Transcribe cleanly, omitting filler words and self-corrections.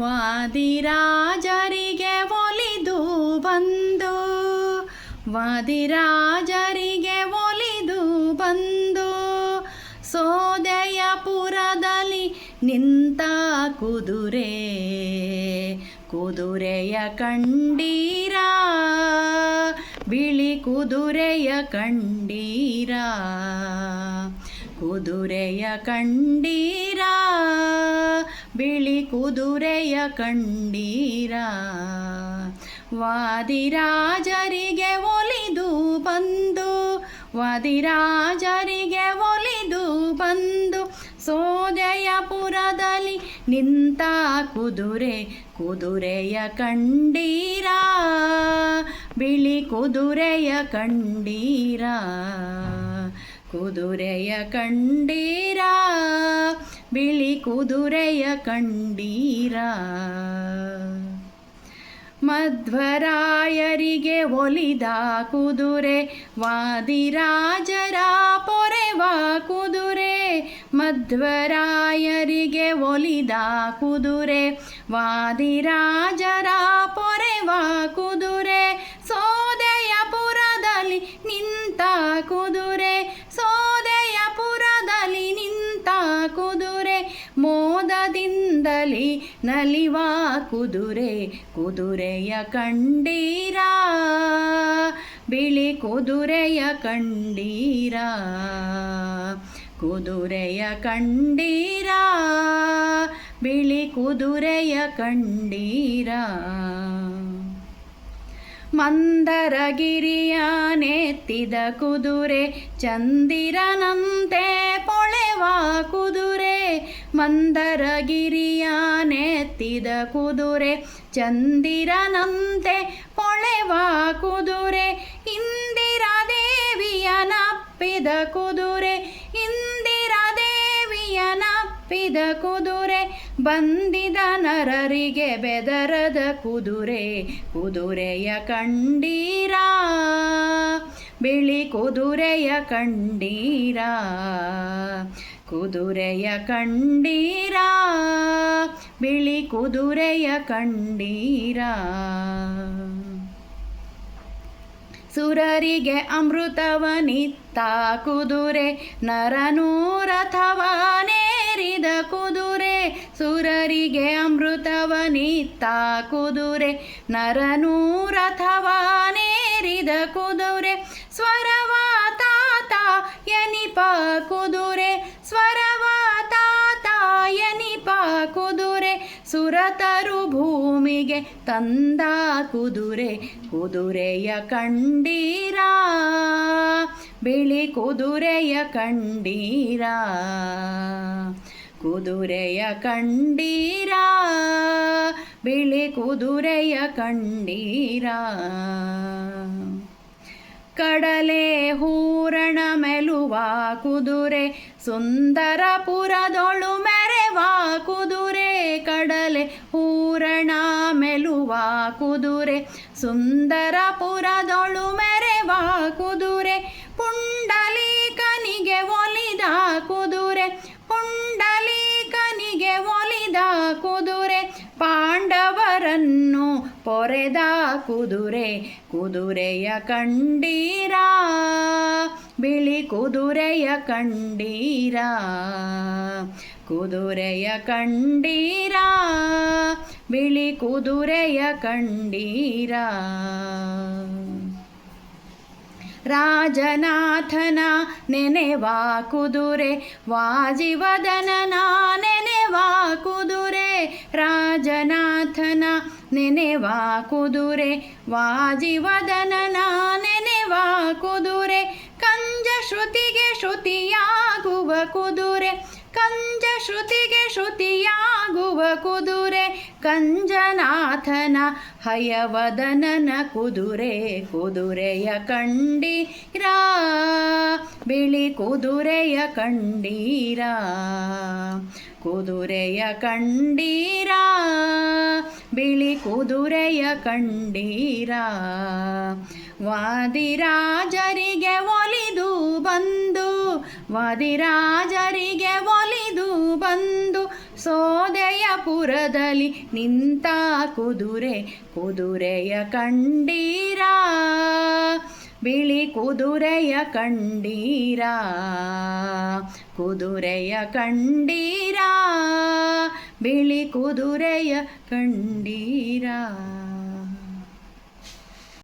ವಾದಿರಾಜರಿಗೆ ಒಲಿದು ಬಂದು, ವಾದಿರಾಜರಿಗೆ ಒಲಿದು ಬಂದು, ಸೋದೆಯಪುರದಲ್ಲಿ ನಿಂತ ಕುದುರೆ, ಕುದುರೆಯ ಕಂಡೀರ, ಬಿಳಿ ಕುದುರೆಯ ಕಂಡೀರ, ಕುದುರೆಯ ಕಂಡೀರ, ಬಿಳಿ ಕುದುರೆಯ ಕಂಡೀರ. ವಾದಿರಾಜರಿಗೆ ಒಲಿದು ಬಂದು, ವಾದಿರಾಜರಿಗೆ ಒಲಿದು ಬಂದು, ಸೋದೆಯಪುರದಲ್ಲಿ ನಿಂತ ಕುದುರೆ, ಕುದುರೆಯ ಕಂಡೀರ, ಬಿಳಿ ಕುದುರೆಯ ಕಂಡೀರ, ಕುದುರೆಯ ಕಂಡೀರ, ಬಿಳಿ ಕುದುರೆಯ ಕಂಡೀರ. ಮಧ್ವರಾಯರಿಗೆ ಒಲಿದ ಕುದುರೆ, ವಾದಿರಾಜರ ಪೊರೆವ ಕುದುರೆ, ಮಧ್ವರಾಯರಿಗೆ ಒಲಿದ ಕುದುರೆ, ವಾದಿರಾಜರ ಪೊರೆವ ಕುದುರೆ, ಸೋದೆಯಪುರದಲ್ಲಿ ನಿಂತ ಕುದುರೆ, ಸೋದೆಯಪುರದಲ್ಲಿ ನಿಂತ ಕುದುರೆ, ಮೋದದಿಂದಲೇ ನಲಿವ ಕುದುರೆ, ಕುದುರೆಯ ಕಂಡೀರ, ಬಿಳಿ ಕುದುರೆಯ ಕಂಡೀರ, ಕುದುರೆಯ ಕಂಡೀರ, ಬಿಳಿ ಕುದುರೆಯ ಕಂಡೀರ. ಮಂದರಗಿರಿಯ ನೆತ್ತಿದ ಕುದುರೆ, ಚಂದಿರನಂತೆ ಪೊಳೆವ ಕುದುರೆ, ಮಂದರಗಿರಿಯ ನೆತ್ತಿದ ಕುದುರೆ, ಚಂದಿರನಂತೆ ಪೊಳೆವ ಕುದುರೆ, ಇಂದಿರಾದೇವಿಯ ನಪ್ಪಿದ ಕುದುರೆ, ಇಂದಿರಾದೇವಿಯ ನಪ್ಪಿದ ಕುದುರೆ, ಬಂದಿದ ನರರಿಗೆ ಬೆದರದ ಕುದುರೆ, ಕುದುರೆಯ ಕಂಡೀರ, ಬಿಳಿ ಕುದುರೆಯ ಕಂಡೀರ, ಕುದುರೆಯ ಕಂಡೀರ, ಬಿಳಿ ಕುದುರೆಯ ಕಂಡೀರ. ಸುರರಿಗೆ ಅಮೃತವನಿತ್ತ ಕುದುರೆ, ನರನೂರಥವನೇರಿದ ಕುದುರೆ, ಸುರರಿಗೆ ಅಮೃತವನಿತ್ತ ಕುದುರೆ, ನರನೂರಥವನೇರಿದ ಕುದುರೆ, ಸ್ವರವ ತಾತ ಎನಿಪ ಕುದುರೆ, ಸ್ವರವ ತಾತ ಎನಿಪ ಕುದುರೆ, ಸುರತರು ಭೂಮಿಗೆ ತಂದ ಕುದುರೆ, ಕುದುರೆಯ ಕಂಡೀರ, ಬಿಳಿ ಕುದುರೆಯ ಕಂಡೀರ, ಕುದುರೆಯ ಕಂಡೀರ, ಬಿಳಿ ಕುದುರೆಯ ಕಂಡೀರ. ಕಡಲೆ ಹೂರಣ ಮೆಲುವ ಕುದುರೆ, ಸುಂದರಪುರದೊಳು ಮೆರೆವ ಕುದುರೆ, ಕಡಲೆ ಹೂರಣ ಮೆಲುವ ಕುದುರೆ, ಸುಂದರಪುರದೊಳು ಮೆರೆವ ಕುದುರೆ, ಪುಂಡಲೀಕನಿಗೆ ಒಲಿದ ಕುದುರೆ, ಪುಂಡಲೀಕನಿಗೆ ಒಲಿದ ಕುದುರೆ, ಪಾಂಡವರನ್ನು ಪೊರೆದ ಕುದುರೆ, ಕುದುರೆಯ ಕಂಡೀರ, ಬಿಳಿ ಕುದುರೆಯ ಕಂಡೀರ, ಕುದುರೆಯ ಕಂಡೀರ, ಬಿಳಿ ಕುದುರೆಯ ಕಂಡೀರ. ರಾಜನಾಥನ ನೆನೆವ ಕುದುರೆ, ವಾಜಿವದನನ ನೆನೆವ ಕುದುರೆ, ರಾಜನಾಥನ ನೆನೆವ ಕುದುರೆ, ವಾಜಿವದನನ ನೆನೆವ ಕುದುರೆ, ಕಂಜ ಶ್ರುತಿಗೆ ಶ್ರುತಿಯಾಗುವ ಕುದುರೆ, ಕಂಜ ಶ್ರುತಿಗೆ ಶ್ರುತಿಯಾಗುವ ಕುದುರೆ, ಕಂಜನಾಥನ ಹಯವದನನ ಕುದುರೆ, ಕುದುರೆಯ ಕಂಡೀರ, ಬಿಳಿ ಕುದುರೆಯ ಕಂಡೀರ, ಕುದುರೆಯ ಕಂಡೀರ, ಬಿಳಿ ಕುದುರೆಯ ಕಂಡೀರ. ವಾದಿರಾಜರಿಗೆ ಒಲಿದು ಬಂದು, ವಾದಿರಾಜರಿಗೆ ಒಲಿದು ಬಂದು, ಸೋದೆಯಪುರದಲ್ಲಿ ನಿಂತ ಕುದುರೆಯ ಕಂಡೀರಾ ಬಿಳಿ ಕುದುರೆಯ ಕಂಡೀರಾ ಕುದುರೆಯ ಕಂಡೀರಾ ಬಿಳಿ ಕುದುರೆಯ ಕಂಡೀರಾ.